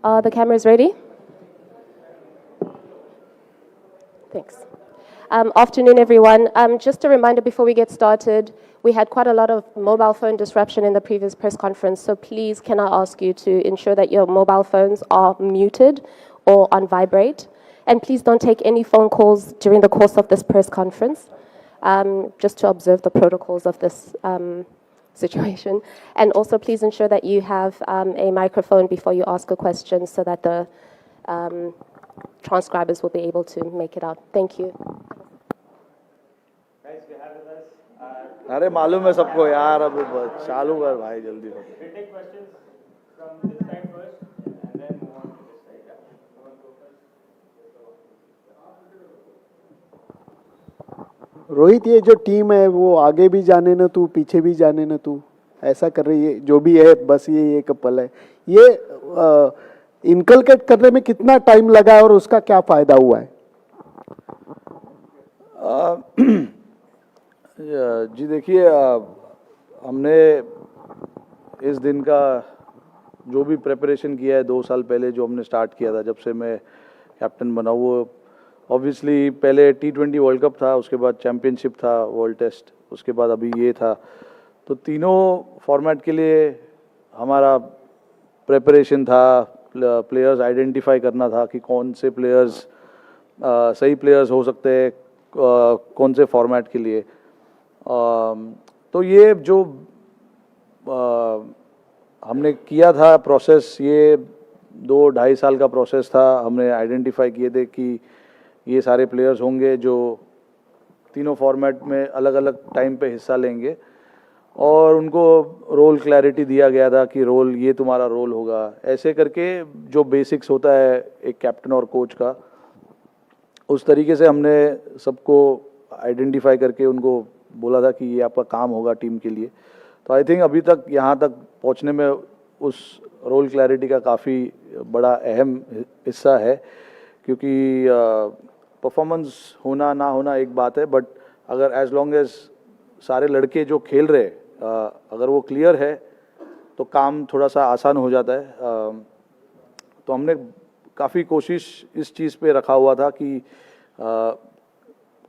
The camera is ready. Thanks. Afternoon, everyone. Just a reminder before we get started, we had quite a lot of mobile phone disruption in the previous press conference, so please can I ask you to ensure that your mobile phones are muted or on vibrate, and please don't take any phone calls during the course of this press conference, just to observe the protocols of this situation. And also please ensure that you have a microphone before you ask a question so that the transcribers will be able to make it out. Thank you. अरे मालूम है सबको यार अब चालू कर भाई जल्दी रोहित ये जो टीम है वो आगे भी जाने न तू पीछे भी जाने न तू ऐसा कर रही है जो भी है बस ये एक पल है ये इनकलकेट करने में कितना टाइम लगा और उसका क्या फायदा हुआ है जी देखिए हमने इस दिन का जो भी प्रिपरेशन किया है 2 साल पहले जो हमने स्टार्ट किया था जब से मैं कैप्टन बना वो ऑब्वियसली पहले T20 वर्ल्ड कप था उसके बाद चैम्पियनशिप था वर्ल्ड टेस्ट उसके बाद अभी ये था तो तीनों फॉर्मेट के लिए हमारा प्रिपरेशन था प्लेयर्स आइडेंटिफाई करना था कि कौन से प्लेयर्स सही प्लेयर्स हो सकते हैं कौन से फॉर्मेट के लिए तो ये जो हमने किया था प्रोसेस ये 2-2.5 साल का प्रोसेस था हमने आइडेंटिफाई किए थे कि ये सारे प्लेयर्स होंगे जो तीनों फॉर्मेट में अलग अलग टाइम पे हिस्सा लेंगे और उनको रोल क्लैरिटी दिया गया था कि रोल ये तुम्हारा रोल होगा ऐसे करके जो बेसिक्स होता है एक कैप्टन और कोच का उस तरीके से हमने सबको आइडेंटिफाई करके उनको बोला था कि ये आपका काम होगा टीम के लिए तो आई थिंक अभी तक यहाँ तक पहुँचने में उस रोल क्लैरिटी का काफ़ी बड़ा अहम हिस्सा है क्योंकि परफॉर्मेंस होना ना होना एक बात है बट अगर एज लॉन्ग एज सारे लड़के जो खेल रहे अगर वो क्लियर है तो काम थोड़ा सा आसान हो जाता है तो हमने काफ़ी कोशिश इस चीज़ पे रखा हुआ था कि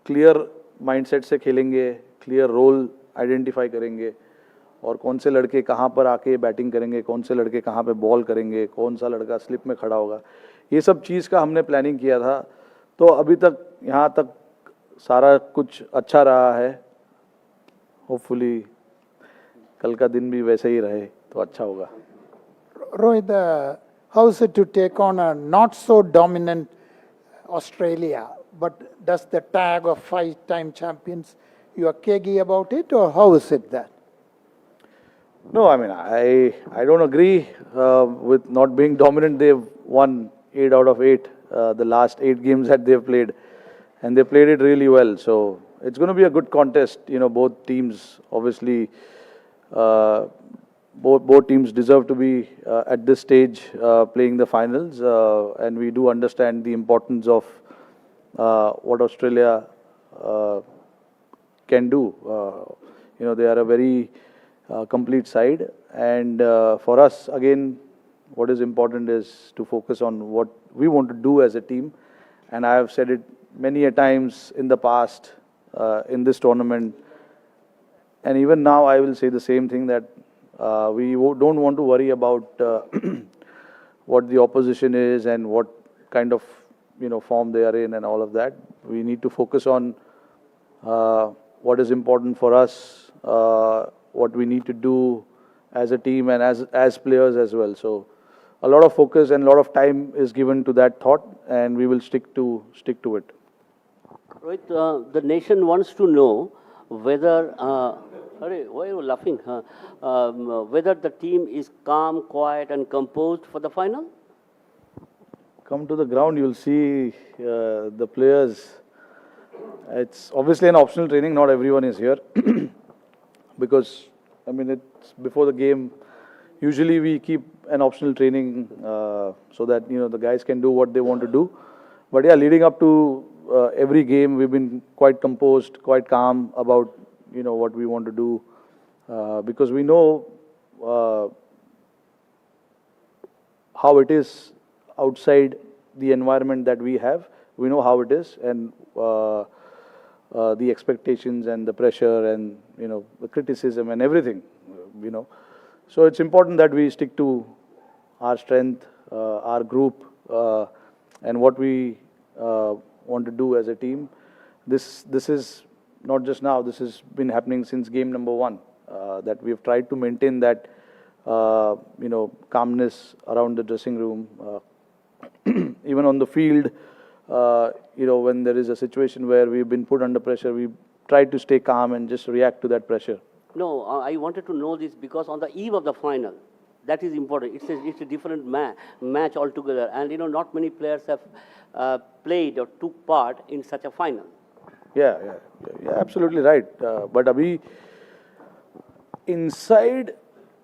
क्लियर माइंडसेट से खेलेंगे क्लियर रोल आइडेंटिफाई करेंगे और कौन से लड़के कहाँ पर आके बैटिंग करेंगे कौन से लड़के कहाँ पे बॉल करेंगे कौन सा लड़का स्लिप में खड़ा होगा ये सब चीज़ का हमने प्लानिंग किया था तो अभी तक यहाँ तक सारा कुछ अच्छा रहा है होपफुली कल का दिन भी वैसे ही रहे तो अच्छा होगा Rohit, how is it to take on a not so dominant Australia, but does the tag of 5-time champions, you are cagey about it, or how is it that? No, I mean, I don't agree with not being dominant. They've won 8 out of 8, the last 8 games that they've played, and they played it really well. So it's going to be a good contest. You know, both teams obviously, both teams deserve to be at this stage playing the finals, and we do understand the importance of what Australia can do. You know, they are a very complete side, and for us again what is important is to focus on what we want to do as a team, and I have said it many a times in the past in this tournament, and even now I will say the same thing, that we don't want to worry about what the opposition is and what kind of form they are in and all of that. We need to focus on what is important for us, what we need to do as a team and as players as well. So a lot of focus and a lot of time is given to that thought, and we will stick to it. Rohit, the nation wants to know whether why are you laughing? Whether the team is calm, quiet and composed for the final? Come to the ground, you'll see the players. It's obviously an optional training, not everyone is here. Because, I mean, it's before the game. Usually we keep an optional training so that, the guys can do what they want to do. But yeah, leading up to every game, we've been quite composed, quite calm about, what we want to do. Because we know how it is outside the environment that we have. We know how it is, and the expectations and the pressure and, you know, the criticism and everything, you know. So it's important that we stick to our strength, our group, and what we want to do as a team. This is not just now, this has been happening since game number 1, that we have tried to maintain that, you know, calmness around the dressing room, even on the field. You know, when there is a situation where we've been put under pressure, we try to stay calm and just react to that pressure. No, I wanted to know this because on the eve of the final, that is important. It's a different match altogether, and you know, not many players have played or took part in such a final. Yeah, absolutely right. But abhi, inside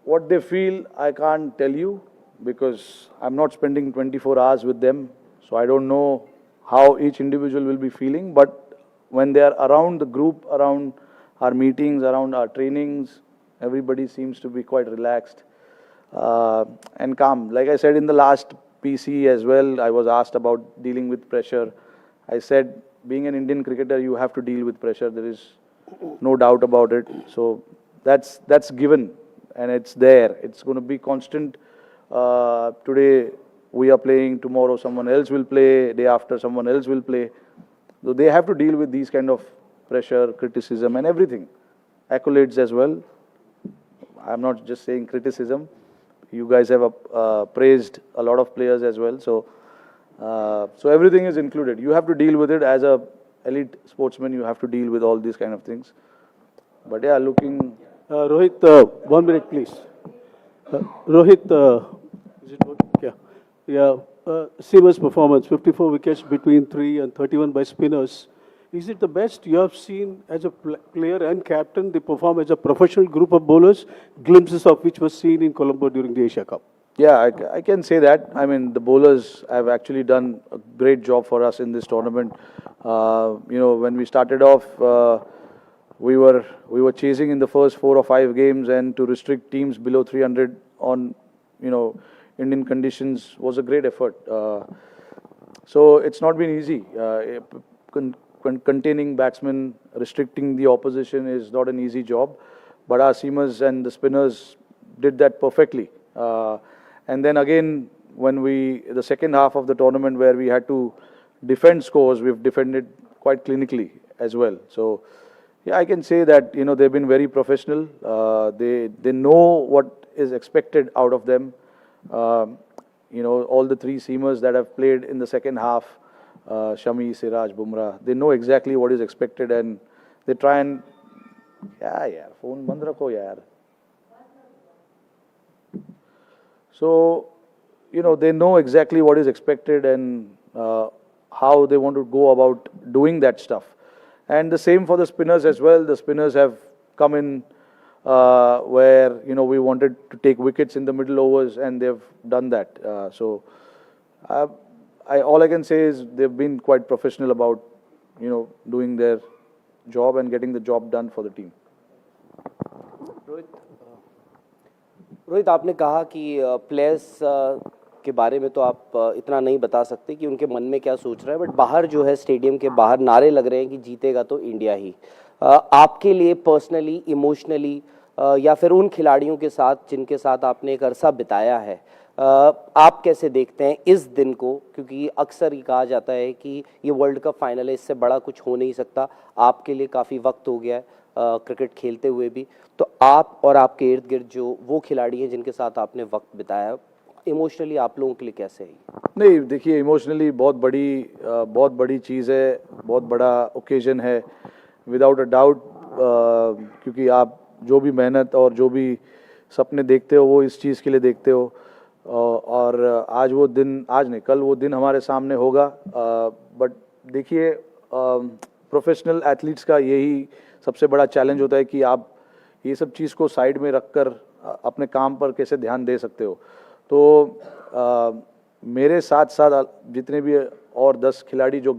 what they feel, I can't tell you because I'm not spending 24 hours with them, so I don't know how each individual will be feeling. But when they are around the group, around our meetings, around our trainings, everybody seems to be quite relaxed and calm. Like I said in the last PC as well, I was asked about dealing with pressure. I said, being an Indian cricketer, you have to deal with pressure. There is no doubt about it. So that's given, and it's there. It's going to be constant. Today we are playing, tomorrow someone else will play, day after someone else will play. So they have to deal with these kind of pressure, criticism and everything. Accolades as well. I'm not just saying criticism. You guys have praised a lot of players as well. So everything is included. You have to deal with it as a elite sportsman. You have to deal with all these kind of things. But yeah, looking. Rohit, 1 minute, please. Rohit, is it working? Yeah. Seamer's performance, 54 wickets between 3 and 31 by spinners. Is it the best you have seen as a player and captain? They perform as a professional group of bowlers, glimpses of which was seen in Colombo during the Asia Cup. Yeah, I can say that. I mean, the bowlers have actually done a great job for us in this tournament. You know, when we started off, we were chasing in the first 4 or 5 games, and to restrict teams below 300 on, you know, Indian conditions was a great effort. So it's not been easy. Containing batsmen, restricting the opposition is not an easy job. But our seamers and the spinners did that perfectly. And then again, when the second half of the tournament where we had to defend scores, we've defended quite clinically as well. So yeah, I can say that, you know, they've been very professional. They know what is expected out of them. You know, all the 3 seamers that have played in the second half, Shami, Siraj, Bumrah, they know exactly what is expected, and they try and phone band rakho yaar. So, you know, they know exactly what is expected and how they want to go about doing that stuff. And the same for the spinners as well. The spinners have come in where, you know, we wanted to take wickets in the middle overs, and they've done that. So all I can say is they've been quite professional about, you know, doing their job and getting the job done for the team. Rohit, आपने कहा कि players के बारे में तो आप इतना नहीं बता सकते कि उनके मन में क्या सोच रहे हैं, बट बाहर जो है स्टेडियम के बाहर नारे लग रहे हैं कि जीतेगा तो इंडिया ही। आपके लिए पर्सनली, इमोशनली या फिर उन खिलाड़ियों के साथ जिनके साथ आपने एक अरसा बिताया है, आप कैसे देखते हैं इस दिन को? क्योंकि अक्सर ये कहा जाता है कि ये वर्ल्ड कप फाइनल है, इससे बड़ा कुछ हो नहीं सकता। आपके लिए काफ़ी वक्त हो गया है क्रिकेट खेलते हुए भी, तो आप और आपके इर्द गिर्द जो वो खिलाड़ी हैं जिनके साथ आपने वक्त बिताया, इमोशनली आप लोगों के लिए कैसे है? नहीं, देखिए, इमोशनली बहुत बड़ी चीज़ है, बहुत बड़ा ओकेजन है, विदाउट अ डाउट। क्योंकि आप जो भी मेहनत और जो भी सपने देखते हो वो इस चीज़ के लिए देखते हो, और आज वो दिन, आज नहीं कल वो दिन हमारे सामने होगा। बट देखिए, प्रोफेशनल एथलीट्स का यही सबसे बड़ा चैलेंज होता है कि आप ये सब चीज़ को साइड में रखकर अपने काम पर कैसे ध्यान दे सकते हो। तो मेरे साथ साथ जितने भी और 10 खिलाड़ी जो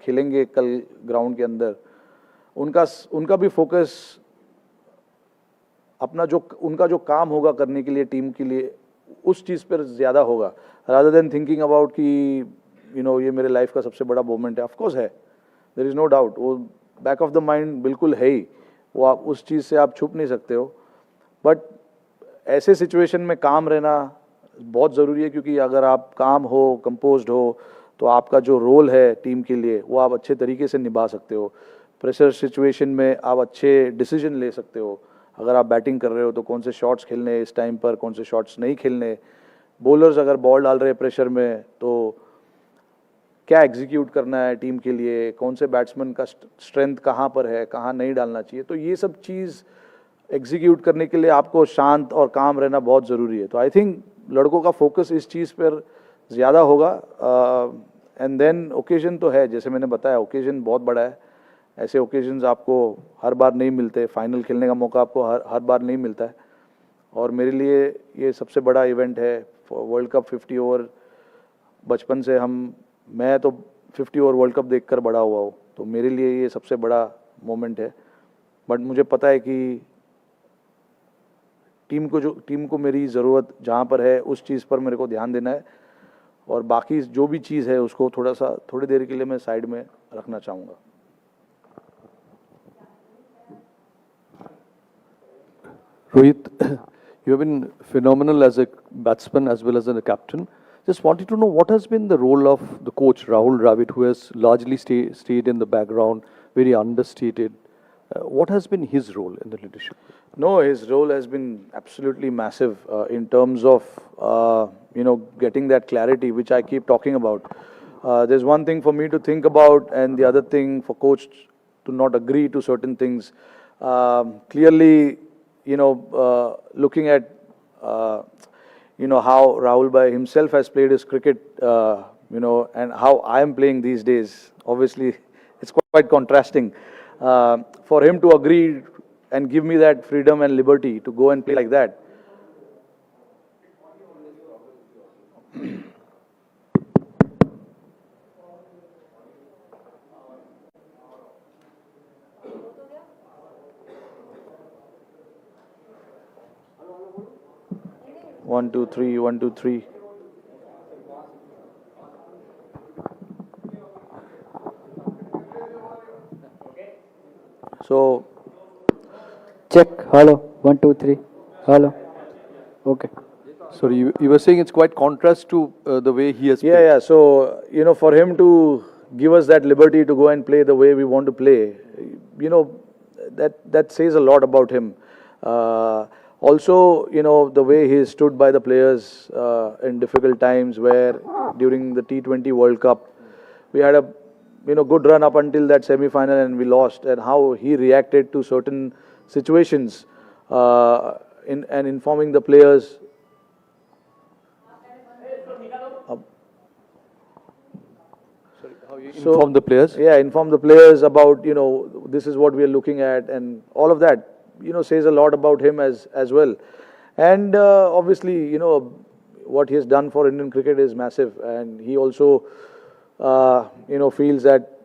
खेलेंगे कल ग्राउंड के अंदर, उनका भी फोकस उनका जो काम होगा करने के लिए टीम के लिए, उस चीज़ पर ज़्यादा होगा, rather than thinking about कि ये मेरे लाइफ का सबसे बड़ा मोमेंट है. ऑफ कोर्स है, देयर इज नो डाउट, वो बैक ऑफ द माइंड बिल्कुल है ही, वो आप उस चीज़ से आप छुप नहीं सकते हो. बट ऐसे सिचुएशन में काम रहना बहुत ज़रूरी है, क्योंकि अगर आप काम हो, कंपोज्ड हो, तो आपका जो रोल है टीम के लिए वो आप अच्छे तरीके से निभा सकते हो. प्रेशर सिचुएशन में आप अच्छे डिसीजन ले सकते हो. अगर आप बैटिंग कर रहे हो तो कौन से शॉट्स खेलने इस टाइम पर, कौन से शॉट्स नहीं खेलने. बॉलर्स अगर बॉल डाल रहे हैं प्रेशर में तो क्या एग्जीक्यूट करना है टीम के लिए, कौन से बैट्समैन का स्ट्रेंथ कहाँ पर है, कहाँ नहीं डालना चाहिए. तो ये सब चीज़ एग्जीक्यूट करने के लिए आपको शांत और काम रहना बहुत ज़रूरी है. तो आई थिंक लड़कों का फोकस इस चीज़ पर ज़्यादा होगा. एंड देन ओकेजन तो है, जैसे मैंने बताया, ओकेजन बहुत बड़ा है. ऐसे ओकेजन्स आपको हर बार नहीं मिलते, फाइनल खेलने का मौका आपको हर बार नहीं मिलता है. और मेरे लिए ये सबसे बड़ा इवेंट है. वर्ल्ड कप 50 ओवर, बचपन से मैं तो 50 ओवर वर्ल्ड कप देखकर बड़ा हुआ हूँ, तो मेरे लिए ये सबसे बड़ा मोमेंट है. बट मुझे पता है कि टीम को मेरी ज़रूरत जहाँ पर है उस चीज़ पर मेरे को ध्यान देना है, और बाकी जो भी चीज़ है उसको थोड़ी देर के लिए मैं साइड में रखना चाहूँगा. Rohit, you have been phenomenal as a batsman as well as a captain. Just wanted to know what has been the role of the coach Rahul Dravid, who has largely stayed in the background, very understated. What has been his role in the leadership? No, his role has been absolutely massive in terms of getting that clarity which I keep talking about. There's one thing for me to think about, and the other thing for coach to not agree to certain things. Clearly, looking at how Rahul Bhai himself has played his cricket, and how I am playing these days, obviously it's quite contrasting. For him to agree and give me that freedom and liberty to go and play like that. One, two, three, 1, 2, 3. So, check. Hello. 1, 2, 3. Hello. Okay. Sorry, you were saying it's quite contrast to the way he has played. Yeah. So, for him to give us that liberty to go and play the way we want to play, that says a lot about him. Also, the way he stood by the players in difficult times, where during the T20 World Cup, we had a good run up until that semi-final and we lost, and how he reacted to certain situations and informing the players. Inform the players? Yeah, inform the players about, this is what we are looking at, and all of that, says a lot about him as well. And obviously, what he has done for Indian cricket is massive, and he also, feels that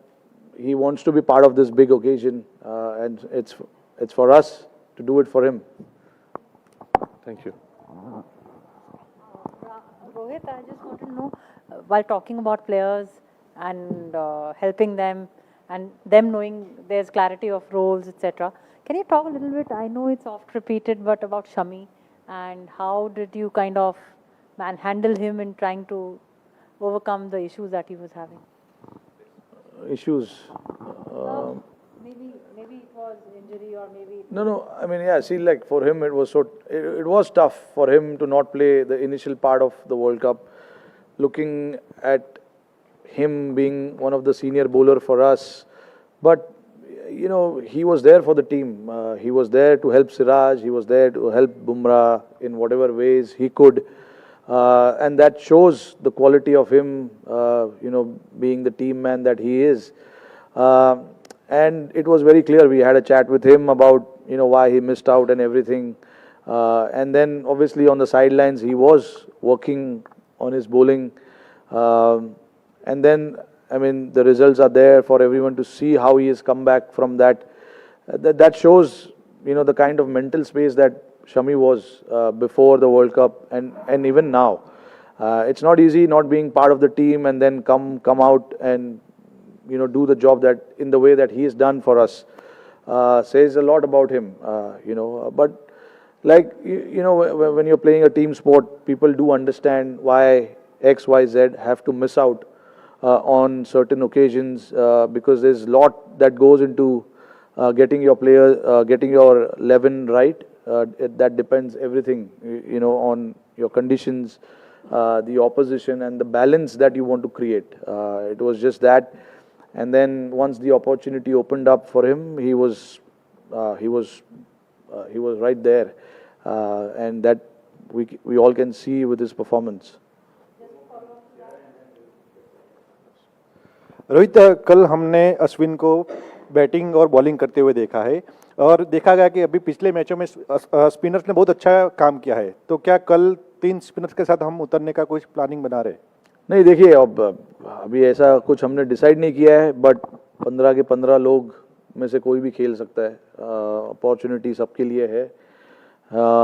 he wants to be part of this big occasion, and it's for us to do it for him. Thank you. Rohit, I just want to know, while talking about players and helping them and them knowing there's clarity of roles, etc., can you talk a little bit, I know it's oft repeated, but about Shami, and how did you kind of handle him in trying to overcome the issues that he was having? Issues? Maybe it was injury, or maybe... No, I mean, yeah, see, like for him, it was tough for him to not play the initial part of the World Cup. Looking at him being one of the senior bowler for us, but he was there for the team. He was there to help Siraj. He was there to help Bumrah in whatever ways he could, and that shows the quality of him. Being the team man that he is, and it was very clear. We had a chat with him about why he missed out and everything, and then obviously on the sidelines he was working on his bowling. And then, I mean, the results are there for everyone to see how he has come back from that. That shows, the kind of mental space that Shami was before the World Cup and even now. It's not easy not being part of the team and then come out and do the job that in the way that he has done for us. Says a lot about him. But like when you're playing a team sport, people do understand why X, Y, Z have to miss out on certain occasions because there's a lot that goes into getting your player, getting your 11 right. That depends everything, on your conditions, the opposition, and the balance that you want to create. It was just that, and then once the opportunity opened up for him, he was right there, and that we all can see with his performance. Rohit, कल हमने अश्विन को batting और bowling करते हुए देखा है और देखा गया कि अभी पिछले मैचों में स्पिनर्स ने बहुत अच्छा काम किया है, तो क्या कल 3 स्पिनर्स के साथ हम उतरने का कुछ प्लानिंग बना रहे? नहीं, देखिए अब अभी ऐसा कुछ हमने डिसाइड नहीं किया है, बट 15 के 15 लोग में से कोई भी खेल सकता है. अपॉर्चुनिटी सबके लिए है.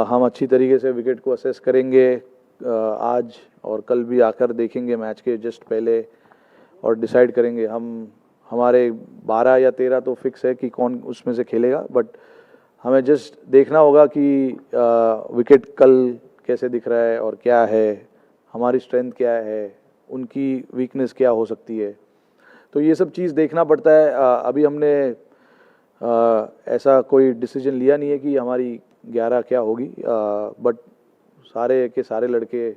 हम अच्छी तरीके से विकेट को असेस करेंगे आज और कल भी आकर देखेंगे मैच के जस्ट पहले और डिसाइड करेंगे. हमारे 12 या 13 तो फिक्स है कि कौन उसमें से खेलेगा, बट हमें जस्ट देखना होगा कि विकेट कल कैसे दिख रहा है और क्या है, हमारी स्ट्रेंथ क्या है, उनकी वीकनेस क्या हो सकती है. तो ये सब चीज़ देखना पड़ता है. अभी हमने ऐसा कोई डिसीजन लिया नहीं है कि हमारी 11 क्या होगी, बट सारे के सारे लड़के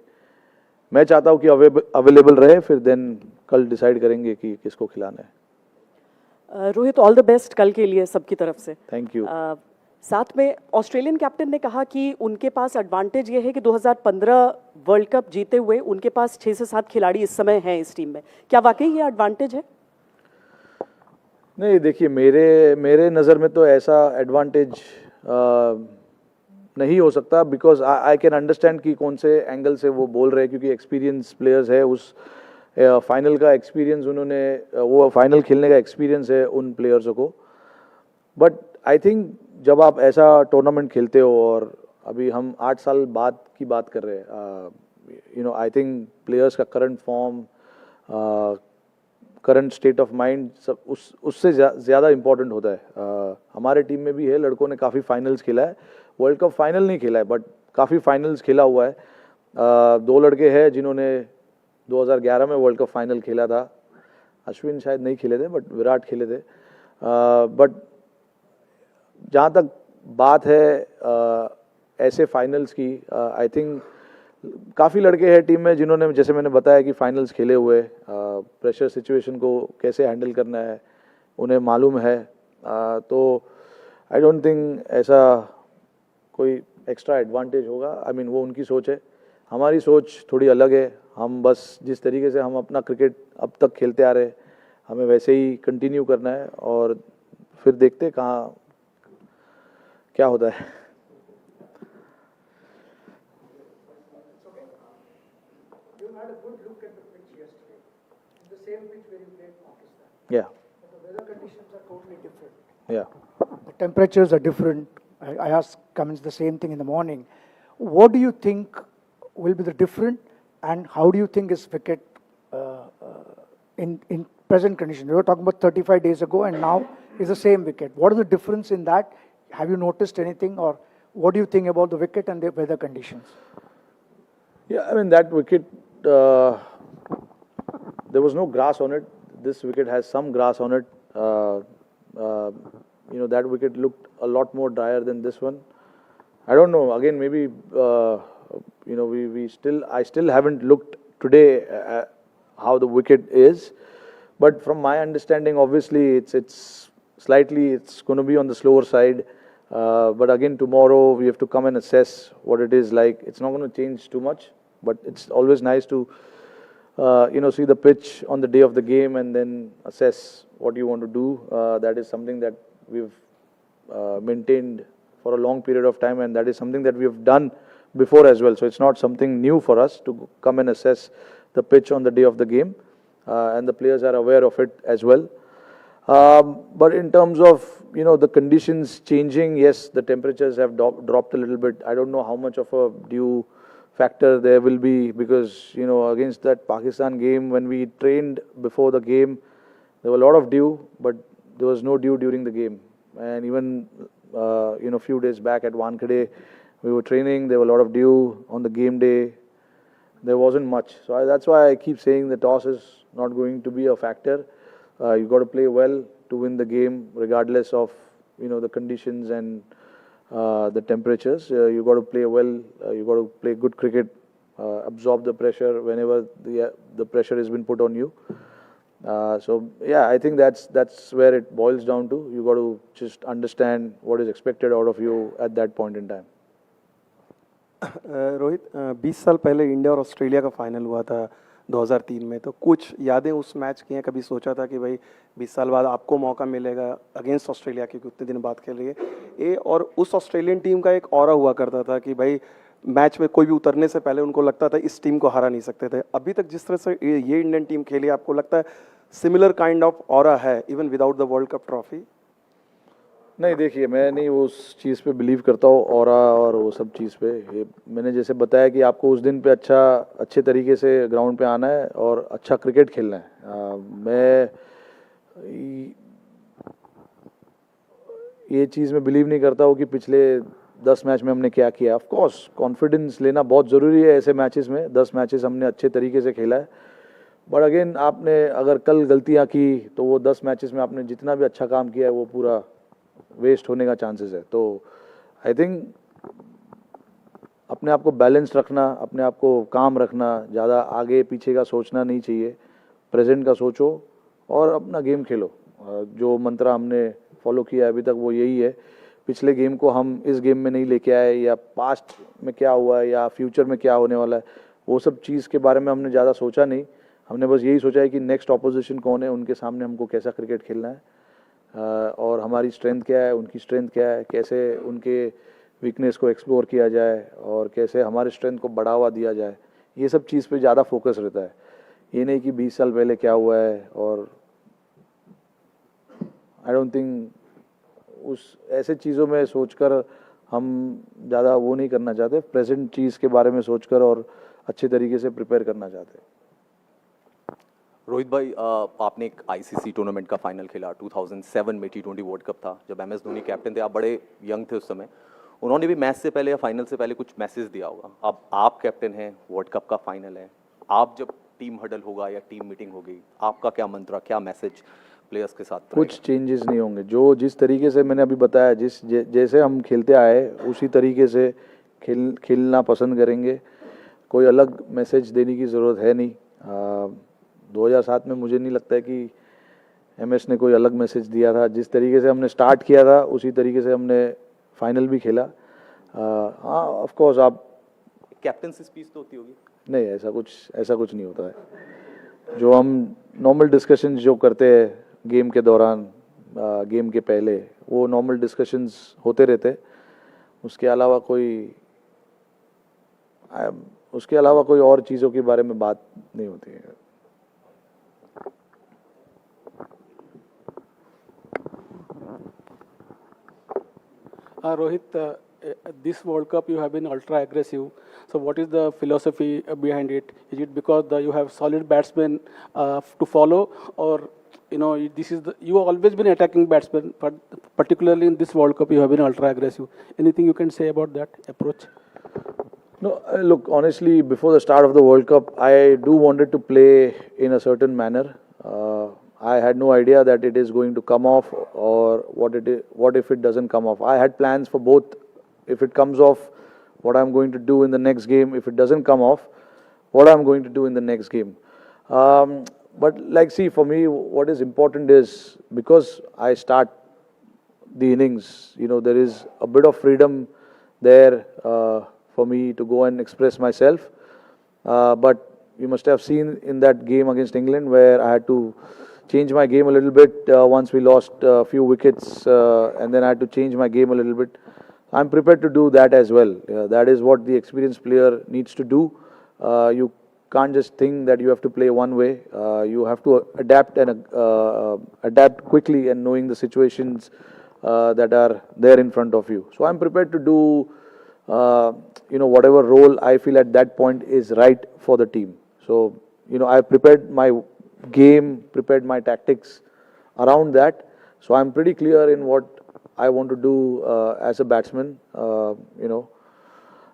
मैं चाहता हूँ कि अवेलेबल रहे, फिर देन कल डिसाइड करेंगे कि किसको खिलाना है. रोहित, ऑल द बेस्ट कल के लिए सबकी तरफ से. Thank you. साथ में ऑस्ट्रेलियन कैप्टन ने कहा कि उनके पास एडवांटेज ये है कि 2015 वर्ल्ड कप जीते हुए उनके पास 6 से 7 खिलाड़ी इस समय हैं इस टीम में. क्या वाकई ये एडवांटेज है? नहीं, देखिए मेरे नज़र में तो ऐसा एडवांटेज नहीं हो सकता, बिकॉज आई कैन अंडरस्टैंड कि कौन से एंगल से वो बोल रहे हैं, क्योंकि एक्सपीरियंस प्लेयर्स है. उस फाइनल का एक्सपीरियंस उन्होंने, वो फाइनल खेलने का एक्सपीरियंस है उन प्लेयर्सों को. बट आई थिंक जब आप ऐसा टूर्नामेंट खेलते हो, और अभी हम 8 साल बाद की बात कर रहे हैं, आई थिंक प्लेयर्स का current form, current state of mind सब उससे ज़्यादा इम्पोर्टेंट होता है. हमारे टीम में भी है, लड़कों ने काफ़ी फाइनल्स खेला है. वर्ल्ड कप फाइनल नहीं खेला है, बट काफ़ी फाइनल्स खेला हुआ है. 2 लड़के हैं जिन्होंने 2011 में वर्ल्ड कप फाइनल खेला था. अश्विन शायद नहीं खेले थे, बट विराट खेले थे. बट जहाँ तक बात है ऐसे फाइनल्स की, आई थिंक काफ़ी लड़के हैं टीम में जिन्होंने, जैसे मैंने बताया कि फाइनल्स खेले हुए, प्रेशर सिचुएशन को कैसे हैंडल करना है उन्हें मालूम है. तो आई डोंट थिंक ऐसा कोई एक्स्ट्रा एडवांटेज होगा. आई मीन वो उनकी सोच है, हमारी सोच थोड़ी अलग है. हम बस जिस तरीके से हम अपना क्रिकेट अब तक खेलते आ रहे हैं, हमें वैसे ही कंटिन्यू करना है और फिर देखते कहाँ क्या होता है. Yeah. The weather conditions are totally different. Yeah. The temperatures are different. I asked Cummins the same thing in the morning. What do you think will be the different, and how do you think is wicket in present conditions? We were talking about 35 days ago, and now is the same wicket. What is the difference in that? Have you noticed anything, or what do you think about the wicket and the weather conditions? Yeah, I mean that wicket, there was no grass on it. This wicket has some grass on it. That wicket looked a lot more drier than this one. I don't know. Again, maybe I still haven't looked today at how the wicket is, but from my understanding, obviously it's going to be on the slower side. But again, tomorrow we have to come and assess what it is like. It's not going to change too much, but it's always nice to see the pitch on the day of the game and then assess what you want to do. That is something that we've maintained for a long period of time, and that is something that we have done before as well. So it's not something new for us to come and assess the pitch on the day of the game, and the players are aware of it as well. But in terms of the conditions changing, yes, the temperatures have dropped a little bit. I don't know how much of a due factor there will be, because against that Pakistan game, when we trained before the game, there were a lot of dew, but there was no dew during the game. And even few days back at Wankhede, we were training, there were a lot of dew. On the game day, there wasn't much. So that's why I keep saying the toss is not going to be a factor. You got to play well to win the game, regardless of the conditions and the temperatures. You got to play well. You got to play good cricket. Absorb the pressure whenever the pressure has been put on you. So yeah, I think that's where it boils down to. You got to just understand what is expected out of you at that point in time. Rohit 20 साल पहले India और Australia का final हुआ था 2003 में, तो कुछ यादें उस मैच की हैं? कभी सोचा था कि भाई 20 साल बाद आपको मौका मिलेगा अगेंस्ट ऑस्ट्रेलिया, क्योंकि उतने दिन बाद खेल रही है ये, और उस ऑस्ट्रेलियन टीम का एक ऑरा हुआ करता था कि भाई मैच में कोई भी उतरने से पहले उनको लगता था इस टीम को हरा नहीं सकते थे। अभी तक जिस तरह से ये इंडियन टीम खेली, आपको लगता है सिमिलर काइंड ऑफ ऑरा है even without the world cup trophy? नहीं, देखिए, मैं नहीं उस चीज़ पे बिलीव करता हूँ ऑरा और वो सब चीज़ पे। ये मैंने जैसे बताया कि आपको उस दिन पे अच्छे तरीके से ग्राउंड पे आना है और अच्छा क्रिकेट खेलना है। मैं ये चीज़ में बिलीव नहीं करता हूँ कि पिछले 10 मैच में हमने क्या किया। ऑफ कोर्स कॉन्फिडेंस लेना बहुत ज़रूरी है ऐसे मैचेस में। 10 मैचेस हमने अच्छे तरीके से खेला है, बट अगेन आपने अगर कल गलतियाँ की तो वो 10 मैचेस में आपने जितना भी अच्छा काम किया है वो पूरा वेस्ट होने का चांसेस है। तो आई थिंक अपने आप को बैलेंस रखना, अपने आप को काम रखना, ज़्यादा आगे पीछे का सोचना नहीं चाहिए। प्रेजेंट का सोचो और अपना गेम खेलो। जो मंत्र हमने फॉलो किया अभी तक वो यही है। पिछले गेम को हम इस गेम में नहीं लेके आए, या पास्ट में क्या हुआ है या फ्यूचर में क्या होने वाला है, वो सब चीज़ के बारे में हमने ज़्यादा सोचा नहीं। हमने बस यही सोचा है कि नेक्स्ट ऑपोजिशन कौन है, उनके सामने हमको कैसा क्रिकेट खेलना है, और हमारी स्ट्रेंथ क्या है, उनकी स्ट्रेंथ क्या है, कैसे उनके वीकनेस को एक्सप्लोर किया जाए और कैसे हमारे स्ट्रेंथ को बढ़ावा दिया जाए। ये सब चीज़ पे ज़्यादा फोकस रहता है। ये नहीं कि 20 साल पहले क्या हुआ है, और आई डोंट थिंक उस ऐसे चीज़ों में सोचकर हम ज़्यादा वो नहीं करना चाहते। प्रेजेंट चीज़ के बारे में सोचकर और अच्छे तरीके से प्रिपेयर करना चाहते हैं। रोहित भाई, आपने एक आईसीसी टूर्नामेंट का फाइनल खेला 2007 में, T20 वर्ल्ड कप था, जब MS धोनी कैप्टन थे। आप बड़े यंग थे उस समय। उन्होंने भी मैच से पहले या फाइनल से पहले कुछ मैसेज दिया होगा। अब आप कैप्टन हैं, वर्ल्ड कप का फाइनल है, आप जब टीम हडल होगा या टीम मीटिंग होगी, आपका क्या मंत्र, क्या मैसेज प्लेयर्स के साथ? कुछ चेंजेस नहीं होंगे। जिस तरीके से मैंने अभी बताया, जैसे हम खेलते आए उसी तरीके से खेलना पसंद करेंगे। कोई अलग मैसेज देने की ज़रूरत है नहीं। 2007 में मुझे नहीं लगता है कि MS ने कोई अलग मैसेज दिया था। जिस तरीके से हमने स्टार्ट किया था उसी तरीके से हमने फाइनल भी खेला। हाँ, ऑफ कोर्स आप कैप्टनसी स्पीच तो होती होगी? नहीं, ऐसा कुछ नहीं होता है। जो हम नॉर्मल डिस्कशंस जो करते हैं गेम के दौरान, गेम के पहले, वो नॉर्मल डिस्कशंस होते रहते। उसके अलावा कोई और चीज़ों के बारे में बात नहीं होती है। Rohit, this World Cup you have been ultra aggressive. So what is the philosophy behind it? Is it because you have solid batsmen to follow, or you have always been attacking batsmen, but particularly in this World Cup you have been ultra aggressive? Anything you can say about that approach? No, look, honestly, before the start of the World Cup, I do wanted to play in a certain manner. I had no idea that it is going to come off, or what if it doesn't come off. I had plans for both. If it comes off, what I'm going to do in the next game. If it doesn't come off, what I'm going to do in the next game. But see, for me, what is important is, because I start the innings, there is a bit of freedom there for me to go and express myself. But you must have seen in that game against England where I had to change my game a little bit once we lost a few wickets, and then I had to change my game a little bit. I'm prepared to do that as well. That is what the experienced player needs to do. You can't just think that you have to play one way. You have to adapt and adapt quickly, and knowing the situations that are there in front of you. So I'm prepared to do whatever role I feel at that point is right for the team. So, I've prepared my game, prepared my tactics around that. So I'm pretty clear in what I want to do as a batsman,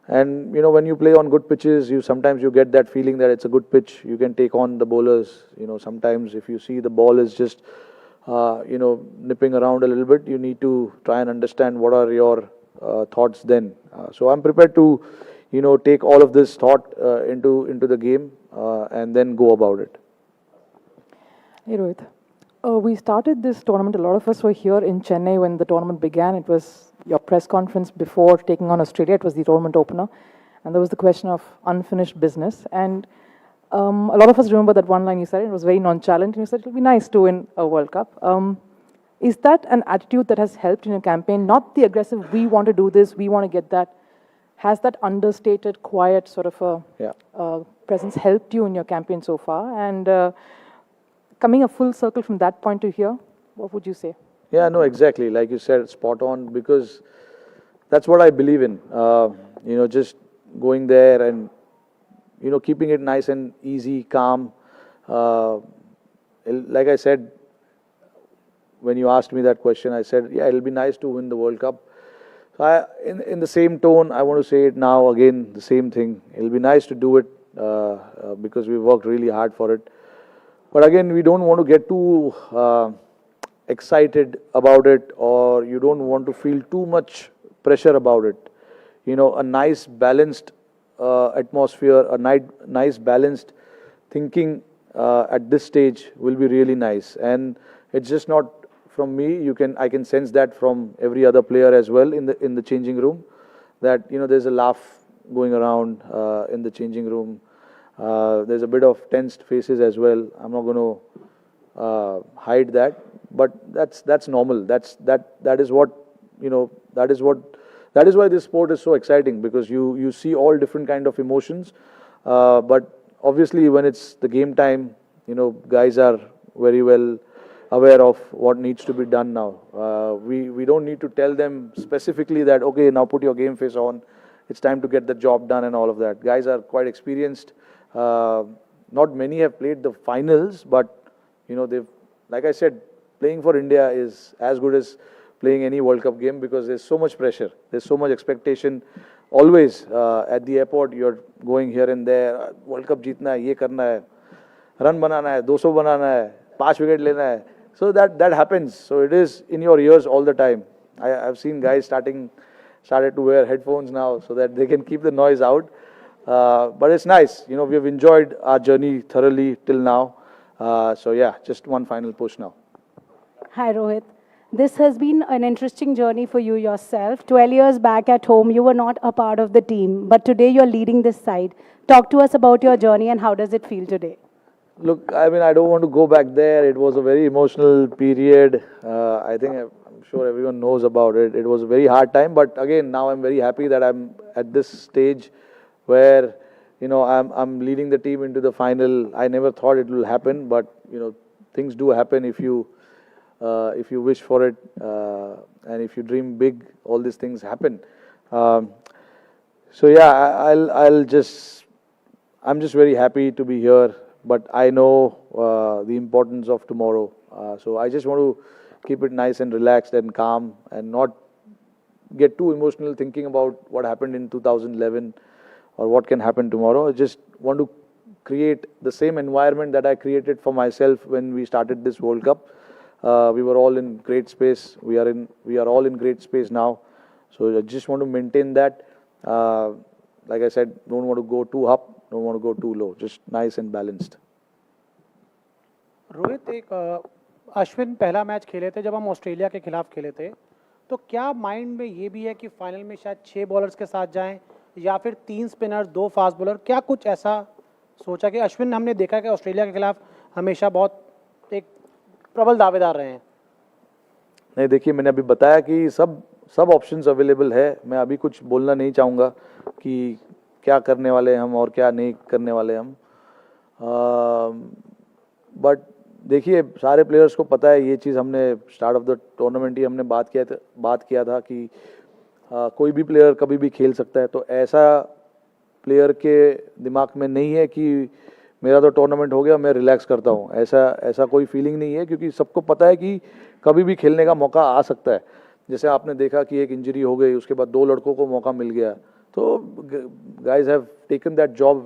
And, when you play on good pitches, sometimes you get that feeling that it's a good pitch. You can take on the bowlers. Sometimes if you see the ball is just, nipping around a little bit, you need to try and understand what are your thoughts then. So I'm prepared to, take all of this thought into the game and then go about it. Hey Rohit, we started this tournament, a lot of us were here in Chennai when the tournament began. It was your press conference before taking on Australia. It was the tournament opener. And there was the question of unfinished business. And a lot of us remember that one line you said. It was very nonchalant. And you said, it'll be nice to win a World Cup. Is that an attitude that has helped in your campaign? Not the aggressive, we want to do this, we want to get that. Has that understated, quiet sort of a presence helped you in your campaign so far? And coming a full circle from that point to here, what would you say? Yeah, no, exactly. Like you said, spot on, because that's what I believe in. Just going there and, keeping it nice and easy, calm. Like I said, when you asked me that question, I said, yeah, it'll be nice to win the World Cup. So in the same tone, I want to say it now again, the same thing. It'll be nice to do it because we worked really hard for it. But again, we don't want to get too excited about it, or you don't want to feel too much pressure about it. A nice balanced atmosphere, a nice balanced thinking at this stage will be really nice. And it's just not from me. I can sense that from every other player as well in the changing room, that there's a laugh going around in the changing room. There's a bit of tensed faces as well. I'm not going to hide that, but that's normal. That is what that is why this sport is so exciting, because you see all different kind of emotions. But obviously, when it's the game time, guys are very well aware of what needs to be done now. We don't need to tell them specifically that, okay, now put your game face on. It's time to get the job done and all of that. Guys are quite experienced. Not many have played the finals, but they've, like I said, playing for India is as good as playing any World Cup game, because there's so much pressure, there's so much expectation. Always at the airport, you're going here and there. World Cup जीतना है, ये करना है, run बनाना है, 200 बनाना है, 5 wicket लेना है. So that happens. So it is in your ears all the time. I've seen guys started to wear headphones now so that they can keep the noise out. But it's nice. We've enjoyed our journey thoroughly till now. So yeah, just one final push now. Hi Rohit. This has been an interesting journey for you yourself. 12 years back at home, you were not a part of the team, but today you're leading this side. Talk to us about your journey and how does it feel today? Look, I mean, I don't want to go back there. It was a very emotional period. I'm sure everyone knows about it. It was a very hard time, but again, now I'm very happy that I'm at this stage where, I'm leading the team into the final. I never thought it will happen, but, things do happen if you wish for it, and if you dream big, all these things happen. So yeah, I'm just very happy to be here, but I know the importance of tomorrow. So I just want to keep it nice and relaxed and calm, and not get too emotional thinking about what happened in 2011 or what can happen tomorrow. I just want to create the same environment that I created for myself when we started this World Cup. We were all in great space. We are all in great space now. So I just want to maintain that. Like I said, don't want to go too up, don't want to go too low. Just nice and balanced. Rohit, एक अश्विन पहला match खेले थे जब हम Australia के खिलाफ खेले थे, तो क्या माइंड में ये भी है कि फाइनल में शायद 6 बॉलर्स के साथ जाएं, या फिर 3 स्पिनर्स 2 फास्ट बॉलर? क्या कुछ ऐसा सोचा कि अश्विन, हमने देखा कि ऑस्ट्रेलिया के खिलाफ हमेशा बहुत एक प्रबल दावेदार रहे हैं? नहीं, देखिए, मैंने अभी बताया कि सब ऑप्शंस अवेलेबल है. मैं अभी कुछ बोलना नहीं चाहूँगा कि क्या करने वाले हम और क्या नहीं करने वाले हम. बट देखिए, सारे प्लेयर्स को पता है ये चीज़. हमने स्टार्ट ऑफ द टूर्नामेंट ही हमने बात किया था कि कोई भी प्लेयर कभी भी खेल सकता है, तो ऐसा प्लेयर के दिमाग में नहीं है कि मेरा तो टूर्नामेंट हो गया, मैं रिलैक्स करता हूँ, ऐसा कोई फीलिंग नहीं है, क्योंकि सबको पता है कि कभी भी खेलने का मौका आ सकता है। जैसे आपने देखा कि एक इंजरी हो गई, उसके बाद 2 लड़कों को मौका मिल गया, तो guys have taken that job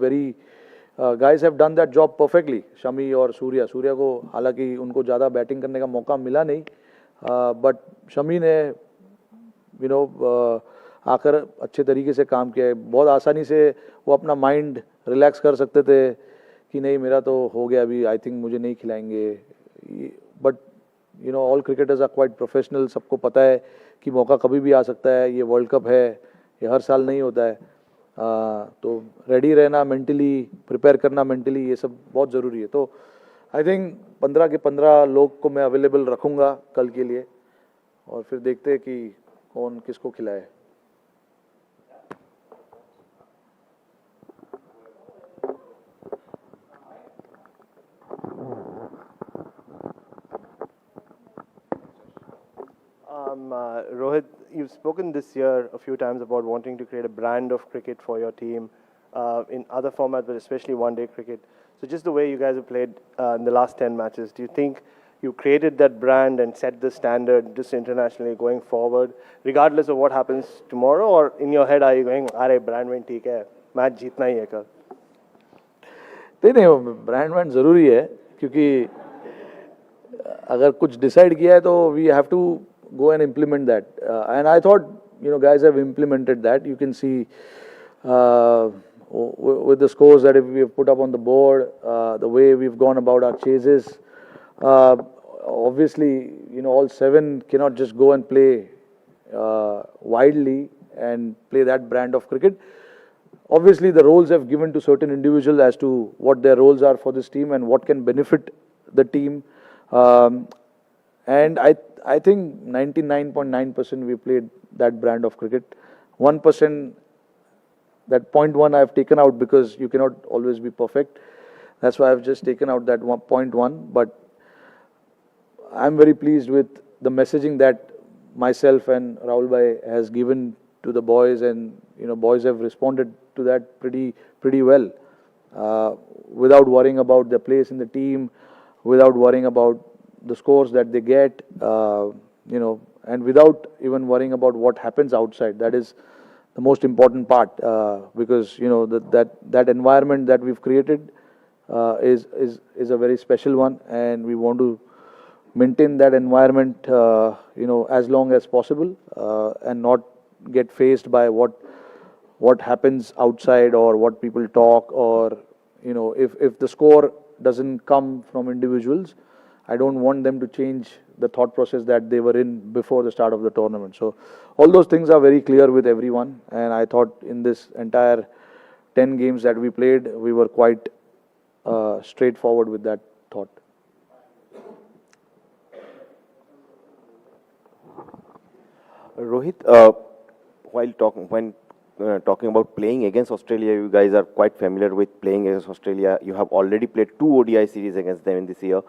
guys have done that job perfectly. Shami और सूर्या को हालांकि उनको ज़्यादा बैटिंग करने का मौका मिला नहीं, बट शमी ने आकर अच्छे तरीके से काम किया है। बहुत आसानी से वो अपना माइंड रिलैक्स कर सकते थे कि नहीं मेरा तो हो गया, अभी आई थिंक मुझे नहीं खिलाएंगे, but all cricketers are quite professional. सबको पता है कि मौका कभी भी आ सकता है, ये वर्ल्ड कप है, ये हर साल नहीं होता है, तो रेडी रहना मेंटली, प्रिपेयर करना मेंटली, ये सब बहुत ज़रूरी है। तो आई थिंक 15 के 15 लोग को मैं अवेलेबल रखूँगा कल के लिए, और फिर देखते हैं कि कौन किसको खिलाए। Rohit, you've spoken this year a few times about wanting to create a brand of cricket for your team in other formats, but especially one-day cricket. So just the way you guys have played in the last 10 matches, do you think you created that brand and set the standard just internationally going forward, regardless of what happens tomorrow? Or in your head, are you going, "Are brand win ठीक है, match जीतना ही है कल"? नहीं, brand wand ज़रूरी है, क्योंकि अगर कुछ डिसाइड किया है तो we have to go and implement that, and I thought guys have implemented that. You can see with the scores that we have put up on the board, the way we've gone about our chases. Obviously all 7 cannot just go and play widely and play that brand of cricket. Obviously the roles have given to certain individuals as to what their roles are for this team and what can benefit the team, and I think 99.9% we played that brand of cricket. 1%, that 0.1 I have taken out because you cannot always be perfect. That's why I've just taken out that 0.1. But I'm very pleased with the messaging that myself and Rahul Bhai has given to the boys, and boys have responded to that pretty well, without worrying about their place in the team, without worrying about the scores that they get, and without even worrying about what happens outside. That is the most important part, because that environment that we've created is a very special one, and we want to maintain that environment as long as possible, and not get faced by what happens outside or what people talk, or if the score doesn't come from individuals, I don't want them to change the thought process that they were in before the start of the tournament. So all those things are very clear with everyone, and I thought in this entire 10 games that we played, we were quite straightforward with that thought. Rohit, while talking about playing against Australia, you guys are quite familiar with playing against Australia. You have already played 2 ODI series against them in this year.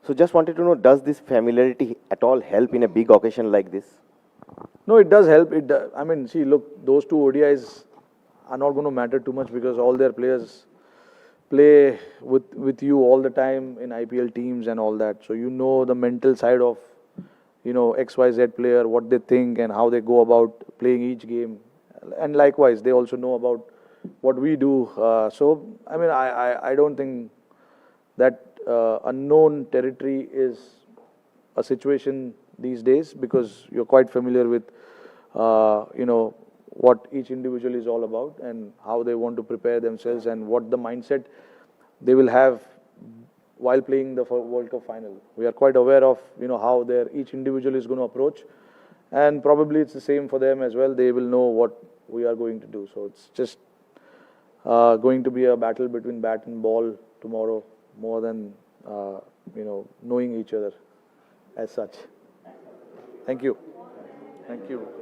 So just wanted to know, does this familiarity at all help in a big occasion like this? No, it does help. I mean, see, look, those 2 ODIs are not going to matter too much because all their players play with you all the time in IPL teams and all that. So the mental side of XYZ player, what they think and how they go about playing each game. And likewise, they also know about what we do. So, I mean, I don't think that unknown territory is a situation these days, because you're quite familiar with, what each individual is all about and how they want to prepare themselves and what the mindset they will have while playing the World Cup final. We are quite aware of, how each individual is going to approach, and probably it's the same for them as well. They will know what we are going to do. So it's just going to be a battle between bat and ball tomorrow, more than knowing each other as such. Thank you. Thank you.